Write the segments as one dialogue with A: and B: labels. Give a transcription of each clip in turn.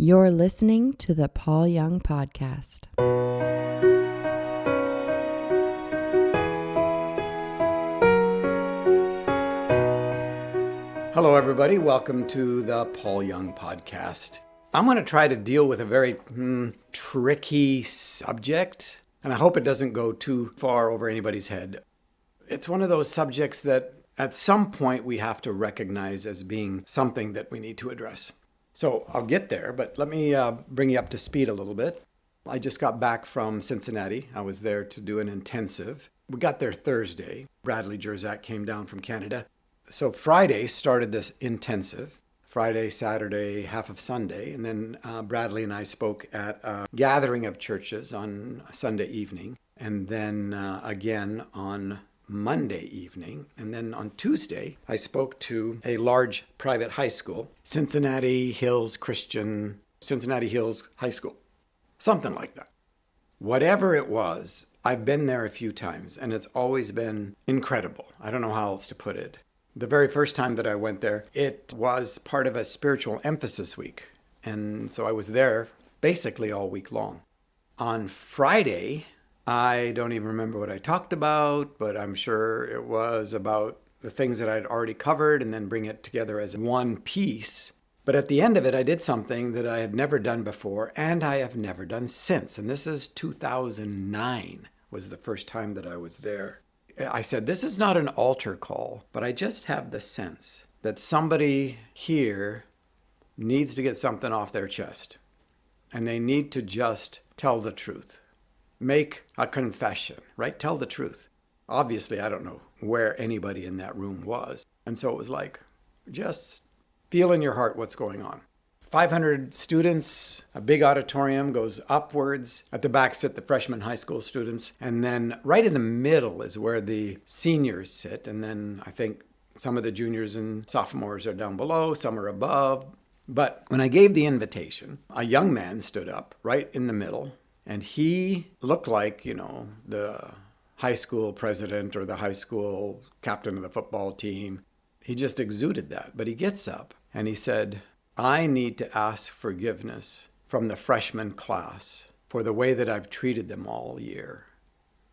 A: You're listening to the Paul Young Podcast.
B: Hello, everybody. Welcome to the Paul Young Podcast. I'm going to try to deal with a very tricky subject, and I hope it doesn't go too far over anybody's head. It's one of those subjects that at some point we have to recognize as being something that we need to address. So I'll get there, but let me bring you up to speed a little bit. I just got back from Cincinnati. I was there to do an intensive. We got there Thursday. Bradley Jerzak came down from Canada. So Friday started this intensive. Friday, Saturday, half of Sunday. And then Bradley and I spoke at a gathering of churches on Sunday evening. And then again on Monday evening. And then on Tuesday, I spoke to a large private high school, Cincinnati Hills High School. Something like that. Whatever it was, I've been there a few times, and it's always been incredible. I don't know how else to put it. The very first time that I went there, it was part of a spiritual emphasis week. And so I was there basically all week long. On Friday, I don't even remember what I talked about, but I'm sure it was about the things that I'd already covered and then bring it together as one piece. But at the end of it, I did something that I had never done before and I have never done since. And this is 2009 was the first time that I was there. I said, this is not an altar call, but I just have the sense that somebody here needs to get something off their chest. And they need to just tell the truth. Make a confession, right? Tell the truth. Obviously, I don't know where anybody in that room was. And so it was like, just feel in your heart what's going on. 500 students, a big auditorium goes upwards. At the back sit the freshman high school students. And then right in the middle is where the seniors sit. And then I think some of the juniors and sophomores are down below, some are above. But when I gave the invitation, a young man stood up right in the middle. And he looked like, the high school president or the high school captain of the football team. He just exuded that. But he gets up and he said, I need to ask forgiveness from the freshman class for the way that I've treated them all year.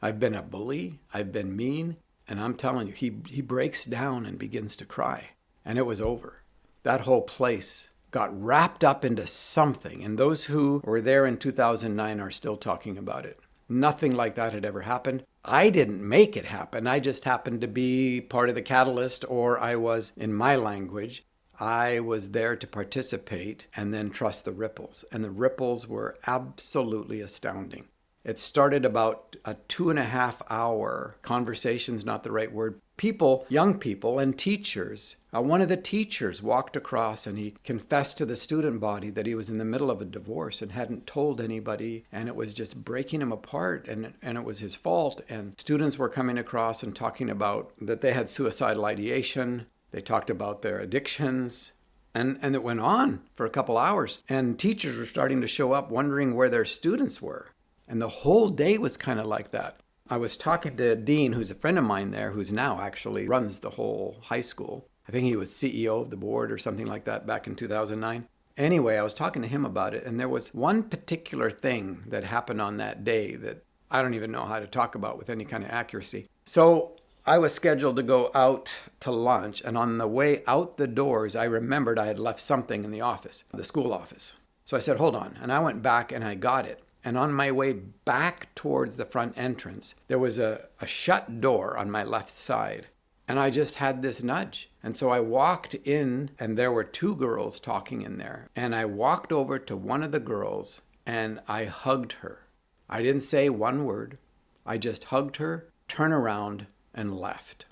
B: I've been a bully, I've been mean, and I'm telling you, he breaks down and begins to cry. And it was over. That whole place got wrapped up into something, and those who were there in 2009 are still talking about it. Nothing like that had ever happened. I didn't make it happen. I just happened to be part of the catalyst, or I was, in my language, I was there to participate and then trust the ripples. And the ripples were absolutely astounding. It started about a 2.5 hour conversation's not the right word. People, young people and teachers. One of the teachers walked across and he confessed to the student body that he was in the middle of a divorce and hadn't told anybody, and it was just breaking him apart, and it was his fault. And students were coming across and talking about that they had suicidal ideation. They talked about their addictions, and it went on for a couple hours. And teachers were starting to show up wondering where their students were. And the whole day was kind of like that. I was talking to Dean, who's a friend of mine there, who's now actually runs the whole high school. I think he was CEO of the board or something like that back in 2009. Anyway, I was talking to him about it, and there was one particular thing that happened on that day that I don't even know how to talk about with any kind of accuracy. So I was scheduled to go out to lunch, and on the way out the doors, I remembered I had left something in the office, the school office. So I said, hold on. And I went back and I got it. And on my way back towards the front entrance, there was a shut door on my left side. And I just had this nudge. And so I walked in, and there were 2 girls talking in there. And I walked over to one of the girls and I hugged her. I didn't say one word. I just hugged her, turned around, and left.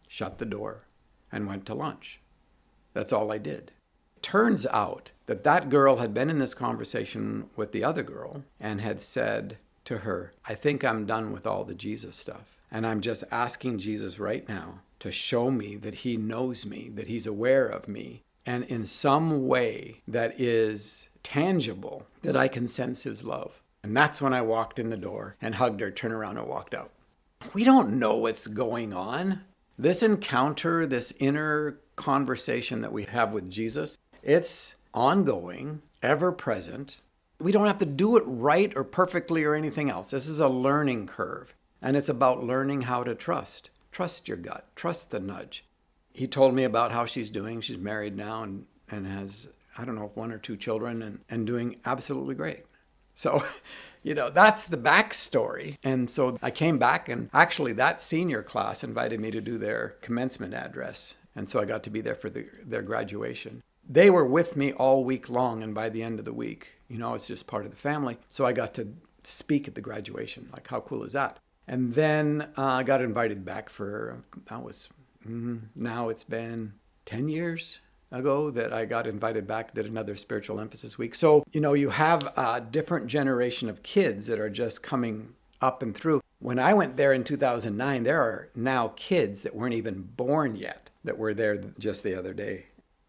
B: Shut the door and went to lunch. That's all I did. Turns out that girl had been in this conversation with the other girl and had said to her, I think I'm done with all the Jesus stuff. And I'm just asking Jesus right now to show me that he knows me, that he's aware of me, and in some way that is tangible, that I can sense his love. And that's when I walked in the door and hugged her, turned around and walked out. We don't know what's going on. This encounter, this inner conversation that we have with Jesus, it's ongoing. ever present. We don't have to do it right or perfectly or anything else. This is a learning curve. And it's about learning how to trust. Trust your gut. Trust the nudge. He told me about how she's doing. She's married now and has, I don't know, 1 or 2 children and doing absolutely great. So, that's the backstory. And so I came back, and actually that senior class invited me to do their commencement address. And so I got to be there for their graduation. They were with me all week long, and by the end of the week, it's just part of the family. So I got to speak at the graduation. Like, how cool is that? And then I got invited back now it's been 10 years ago that I got invited back, did another spiritual emphasis week. So, you have a different generation of kids that are just coming up and through. When I went there in 2009, there are now kids that weren't even born yet that were there just the other day.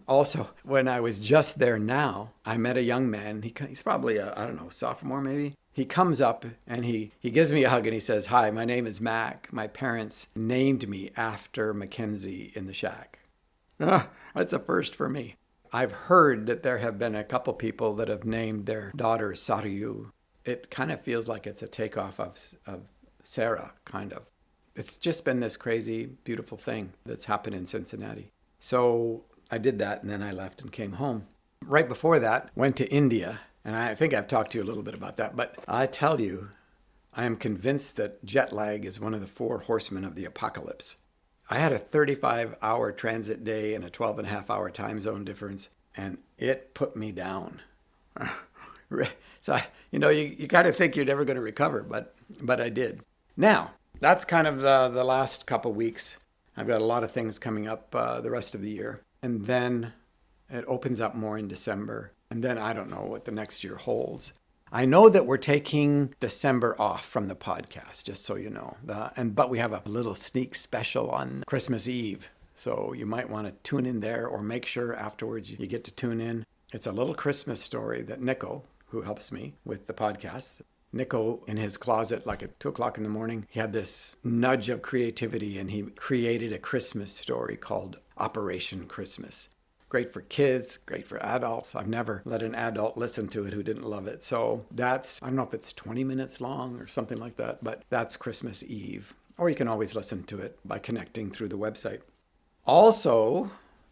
B: Also, when I was just there now, I met a young man. He's probably sophomore maybe. He comes up and he gives me a hug and he says, "Hi, my name is Mac. My parents named me after Mackenzie in the shack." That's a first for me. I've heard that there have been a couple people that have named their daughter Saryu. It kind of feels like it's a takeoff of Sarah, kind of. It's just been this crazy, beautiful thing that's happened in Cincinnati. So I did that, and then I left and came home. Right before that, went to India, and I think I've talked to you a little bit about that, but I tell you, I am convinced that jet lag is one of the 4 horsemen of the apocalypse. I had a 35-hour transit day and a 12-and-a-half-hour time zone difference, and it put me down. So, you kind of think you're never going to recover, but I did. Now, that's kind of the last couple weeks. I've got a lot of things coming up the rest of the year. And then it opens up more in December. And then I don't know what the next year holds. I know that we're taking December off from the podcast, just so you know. But we have a little sneak special on Christmas Eve. So you might want to tune in there, or make sure afterwards you get to tune in. It's a little Christmas story that Nico, who helps me with the podcast, Nico, in his closet, like at 2 o'clock in the morning, he had this nudge of creativity, and he created a Christmas story called Operation Christmas. Great for kids, great for adults. I've never let an adult listen to it who didn't love it. So that's, I don't know if it's 20 minutes long or something like that, but that's Christmas Eve. Or you can always listen to it by connecting through the website. Also,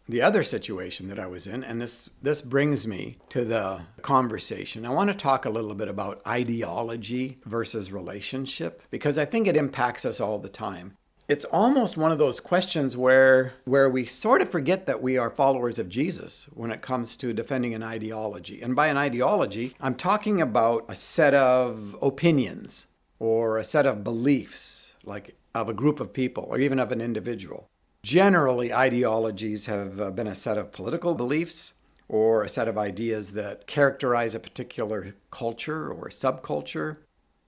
B: the other situation that I was in, and this brings me to the conversation. I want to talk a little bit about ideology versus relationship, because I think it impacts us all the time. It's almost one of those questions where we sort of forget that we are followers of Jesus when it comes to defending an ideology. And by an ideology, I'm talking about a set of opinions or a set of beliefs, like of a group of people or even of an individual. Generally, ideologies have been a set of political beliefs or a set of ideas that characterize a particular culture or subculture.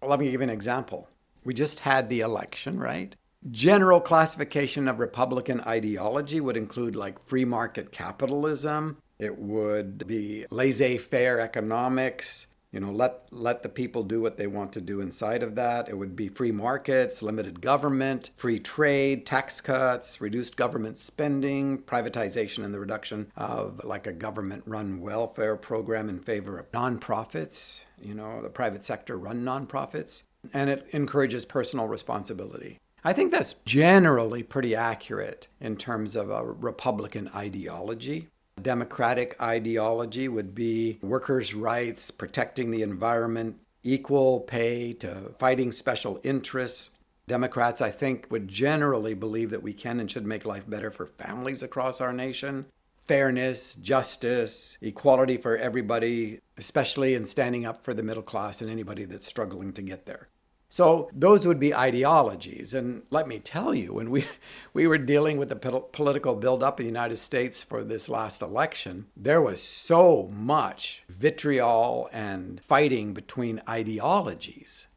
B: Let me give you an example. We just had the election, right? General classification of Republican ideology would include like free market capitalism. It would be laissez-faire economics. Let the people do what they want to do inside of that. It would be free markets, limited government, free trade, tax cuts, reduced government spending, privatization and the reduction of like a government-run welfare program in favor of nonprofits, the private sector run nonprofits. And it encourages personal responsibility. I think that's generally pretty accurate in terms of a Republican ideology. Democratic ideology would be workers' rights, protecting the environment, equal pay to fighting special interests. Democrats, I think, would generally believe that we can and should make life better for families across our nation. Fairness, justice, equality for everybody, especially in standing up for the middle class and anybody that's struggling to get there. So those would be ideologies. And let me tell you, when we were dealing with the political buildup in the United States for this last election, there was so much vitriol and fighting between ideologies.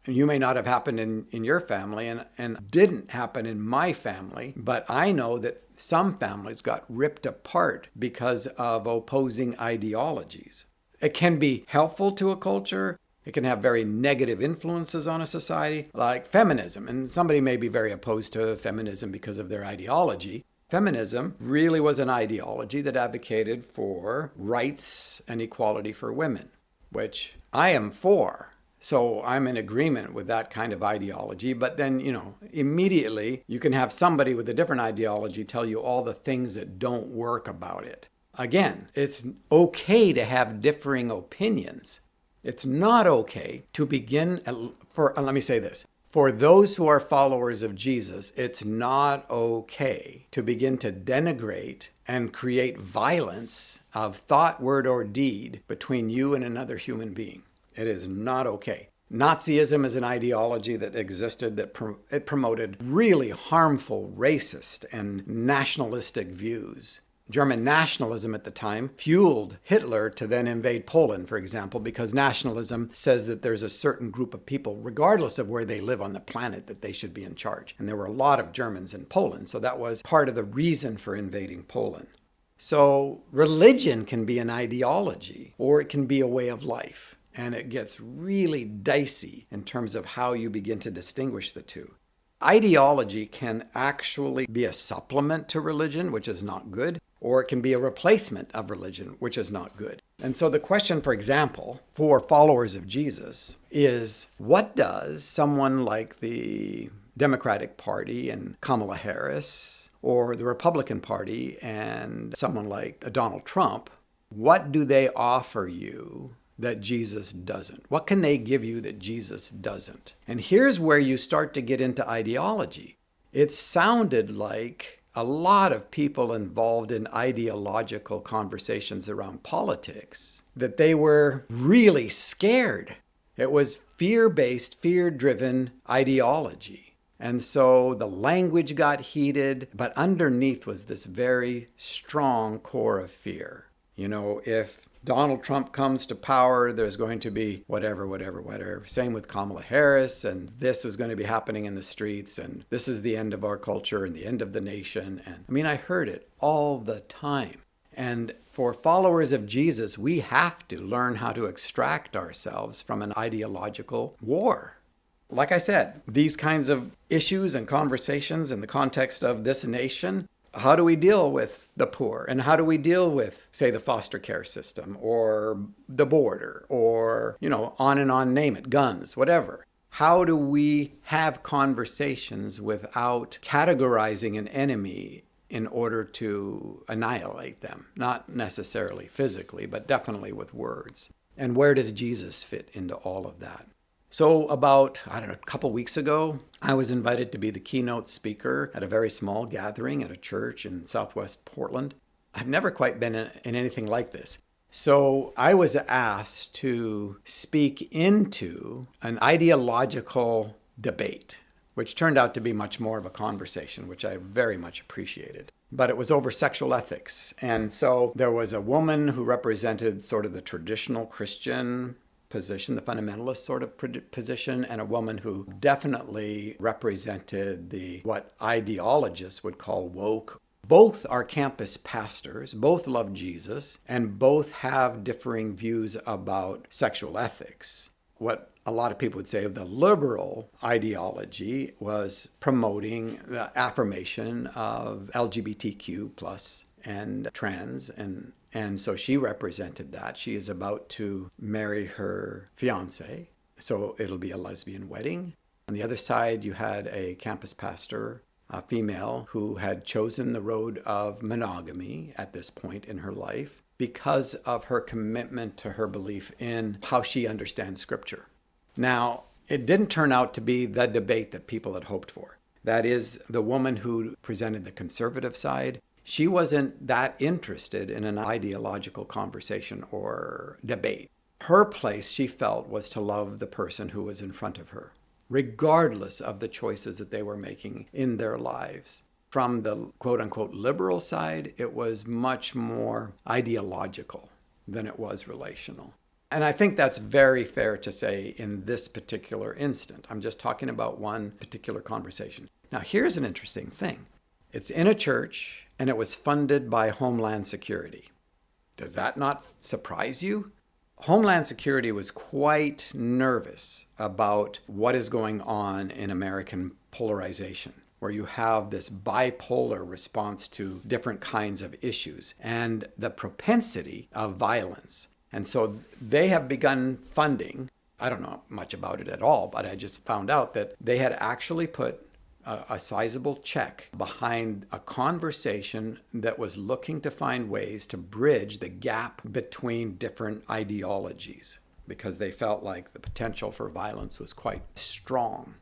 B: And you may not have happened in your family and didn't happen in my family, but I know that some families got ripped apart because of opposing ideologies. It can be helpful to a culture. It can have very negative influences on a society, like feminism. And somebody may be very opposed to feminism because of their ideology. Feminism really was an ideology that advocated for rights and equality for women, which I am for. So I'm in agreement with that kind of ideology. But then, immediately you can have somebody with a different ideology tell you all the things that don't work about it. Again, it's okay to have differing opinions. It's not okay to begin, let me say this. For those who are followers of Jesus, it's not okay to begin to denigrate and create violence of thought, word, or deed between you and another human being. It is not okay. Nazism is an ideology that existed that it promoted really harmful racist and nationalistic views. German nationalism at the time fueled Hitler to then invade Poland, for example, because nationalism says that there's a certain group of people, regardless of where they live on the planet, that they should be in charge. And there were a lot of Germans in Poland, so that was part of the reason for invading Poland. So religion can be an ideology, or it can be a way of life. And it gets really dicey in terms of how you begin to distinguish the two. Ideology can actually be a supplement to religion, which is not good, or it can be a replacement of religion, which is not good. And so the question, for example, for followers of Jesus is, what does someone like the Democratic Party and Kamala Harris, or the Republican Party and someone like Donald Trump, what do they offer you that Jesus doesn't? What can they give you that Jesus doesn't? And here's where you start to get into ideology. It sounded like a lot of people involved in ideological conversations around politics, that they were really scared. It was fear-based, fear-driven ideology. And so the language got heated, but underneath was this very strong core of fear. If Donald Trump comes to power, there's going to be whatever. Same with Kamala Harris, and this is going to be happening in the streets, and this is the end of our culture and the end of the nation. And I heard it all the time. And for followers of Jesus, we have to learn how to extract ourselves from an ideological war. Like I said, these kinds of issues and conversations in the context of this nation, how do we deal with the poor? And how do we deal with, say, the foster care system or the border or, on and on, name it, guns, whatever? How do we have conversations without categorizing an enemy in order to annihilate them? Not necessarily physically, but definitely with words. And where does Jesus fit into all of that? So about, a couple weeks ago, I was invited to be the keynote speaker at a very small gathering at a church in Southwest Portland. I've never quite been in anything like this. So I was asked to speak into an ideological debate, which turned out to be much more of a conversation, which I very much appreciated. But it was over sexual ethics. And so there was a woman who represented sort of the traditional Christian position, the fundamentalist sort of position, and a woman who definitely represented what ideologists would call woke. Both are campus pastors, both love Jesus, and both have differing views about sexual ethics. What a lot of people would say the liberal ideology was promoting the affirmation of LGBTQ plus and trans, and so she represented that. She is about to marry her fiancé, so it'll be a lesbian wedding. On the other side, you had a campus pastor, a female, who had chosen the road of monogamy at this point in her life because of her commitment to her belief in how she understands Scripture. Now, it didn't turn out to be the debate that people had hoped for. That is, the woman who presented the conservative side, she wasn't that interested in an ideological conversation or debate. Her place, she felt, was to love the person who was in front of her, regardless of the choices that they were making in their lives. From the quote-unquote liberal side, it was much more ideological than it was relational. And I think that's very fair to say in this particular instant. I'm just talking about one particular conversation. Now, here's an interesting thing. It's in a church, and it was funded by Homeland Security. Does that not surprise you? Homeland Security was quite nervous about what is going on in American polarization. where you have this bipolar response to different kinds of issues and the propensity of violence. And so they have begun funding. I don't know much about it at all, but I just found out that they had actually put a sizable check behind a conversation that was looking to find ways to bridge the gap between different ideologies, because they felt like the potential for violence was quite strong.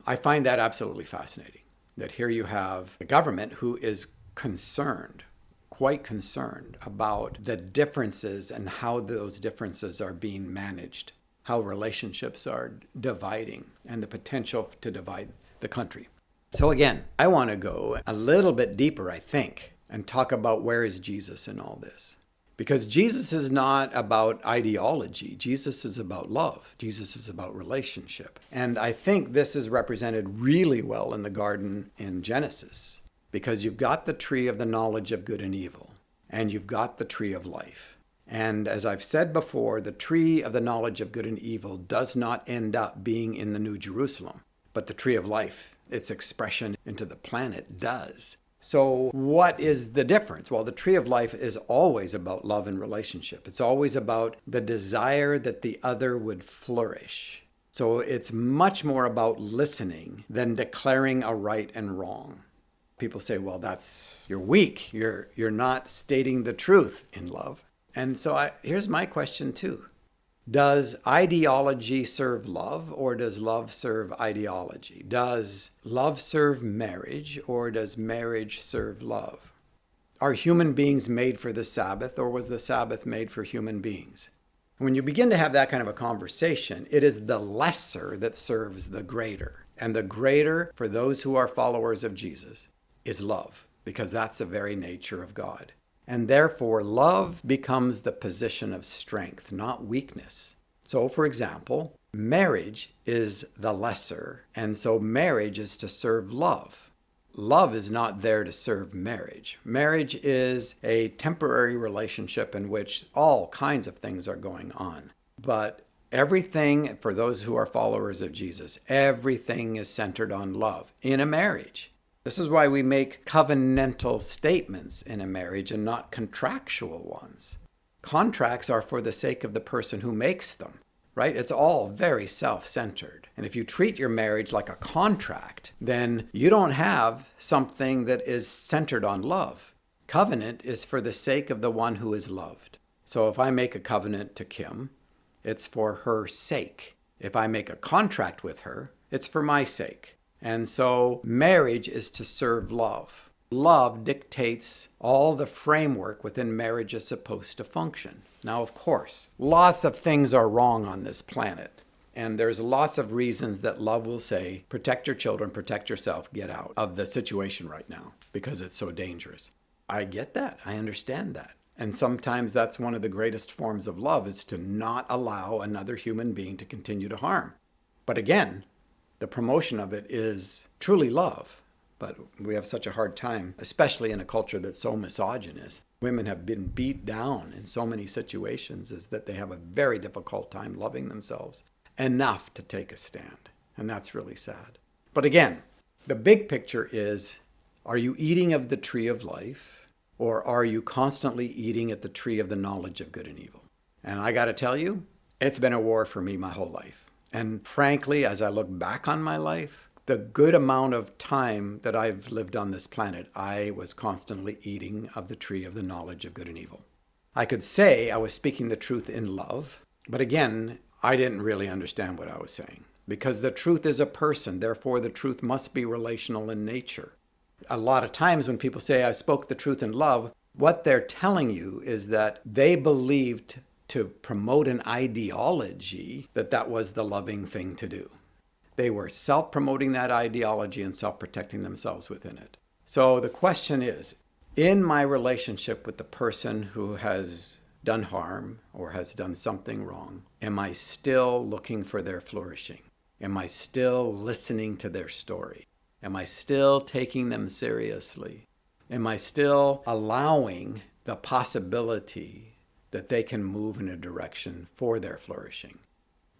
B: I find that absolutely fascinating, that here you have a government who is concerned, quite concerned about the differences and how those differences are being managed, how relationships are dividing, and the potential to divide the country. So again, I want to go a little bit deeper, I think, and talk about where is Jesus in all this. Because Jesus is not about ideology. Jesus is about love. Jesus is about relationship. And I think this is represented really well in the garden in Genesis, because you've got the tree of the knowledge of good and evil, and you've got the tree of life. And as I've said before, the tree of the knowledge of good and evil does not end up being in the New Jerusalem, but the tree of life, its expression into the planet, does. So what is the difference? Well, the tree of life is always about love and relationship. It's always about the desire that the other would flourish. So it's much more about listening than declaring a right and wrong. People say, well, you're weak. You're not stating the truth in love. And so here's my question too. Does ideology serve love, or does love serve ideology? Does love serve marriage, or does marriage serve love? Are human beings made for the Sabbath, or was the Sabbath made for human beings? When you begin to have that kind of a conversation, it is the lesser that serves the greater. And the greater, for those who are followers of Jesus, is love, because that's the very nature of God. And therefore, love becomes the position of strength, not weakness. So, for example, marriage is the lesser, and so marriage is to serve love. Love is not there to serve marriage. Marriage is a temporary relationship in which all kinds of things are going on. But everything, for those who are followers of Jesus, everything is centered on love in a marriage. This is why we make covenantal statements in a marriage and not contractual ones. Contracts are for the sake of the person who makes them, right? It's all very self-centered. And if you treat your marriage like a contract, then you don't have something that is centered on love. Covenant is for the sake of the one who is loved. So if I make a covenant to Kim, it's for her sake. If I make a contract with her, it's for my sake. And so marriage is to serve love. Love dictates all the framework within marriage is supposed to function. Now, of course, lots of things are wrong on this planet. And there's lots of reasons that love will say, protect your children, protect yourself, get out of the situation right now because it's so dangerous. I get that. I understand that. And sometimes that's one of the greatest forms of love, is to not allow another human being to continue to harm. But again, the promotion of it is truly love. But we have such a hard time, especially in a culture that's so misogynist. Women have been beat down in so many situations, is that they have a very difficult time loving themselves enough to take a stand. And that's really sad. But again, the big picture is, are you eating of the tree of life, or are you constantly eating at the tree of the knowledge of good and evil? And I got to tell you, it's been a war for me my whole life. And frankly, as I look back on my life, the good amount of time that I've lived on this planet, I was constantly eating of the tree of the knowledge of good and evil. I could say I was speaking the truth in love, but again, I didn't really understand what I was saying. Because the truth is a person, therefore the truth must be relational in nature. A lot of times when people say I spoke the truth in love, what they're telling you is that they believed to promote an ideology that was the loving thing to do. They were self-promoting that ideology and self-protecting themselves within it. So the question is, in my relationship with the person who has done harm or has done something wrong, am I still looking for their flourishing? Am I still listening to their story? Am I still taking them seriously? Am I still allowing the possibility that they can move in a direction for their flourishing?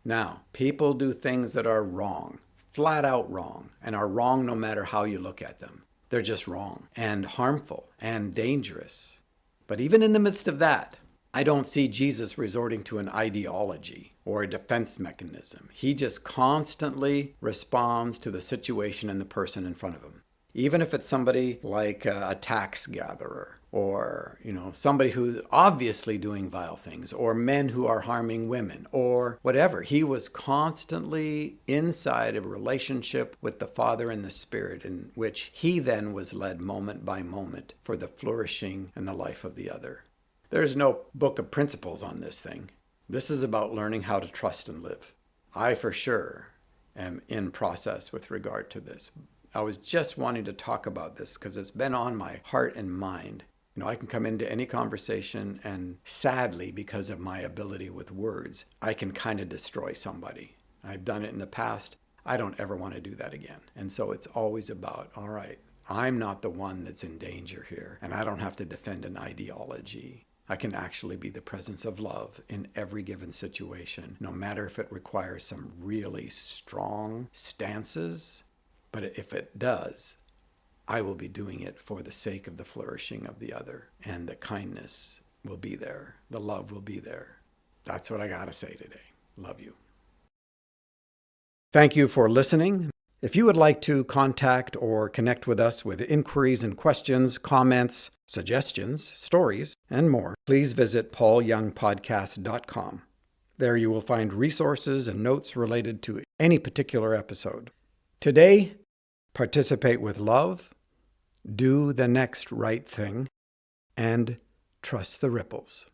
B: Now, people do things that are wrong. flat out wrong and are wrong no matter how you look at them. They're just wrong and harmful and dangerous. But even in the midst of that, I don't see Jesus resorting to an ideology or a defense mechanism. He just constantly responds to the situation and the person in front of him. Even if it's somebody like a tax gatherer or, somebody who's obviously doing vile things, or men who are harming women, or whatever. He was constantly inside a relationship with the Father and the Spirit, in which he then was led moment by moment for the flourishing and the life of the other. There's no book of principles on this thing. This is about learning how to trust and live. I for sure am in process with regard to this. I was just wanting to talk about this because it's been on my heart and mind. I can come into any conversation and sadly, because of my ability with words, I can kind of destroy somebody. I've done it in the past. I don't ever want to do that again. And so it's always about, all right, I'm not the one that's in danger here, and I don't have to defend an ideology. I can actually be the presence of love in every given situation, no matter if it requires some really strong stances. But if it does, I will be doing it for the sake of the flourishing of the other, and the kindness will be there. The love will be there. That's what I got to say today. Love you. Thank you for listening. If you would like to contact or connect with us with inquiries and questions, comments, suggestions, stories, and more, please visit paulyoungpodcast.com. There you will find resources and notes related to any particular episode. Today, participate with love, do the next right thing, and trust the ripples.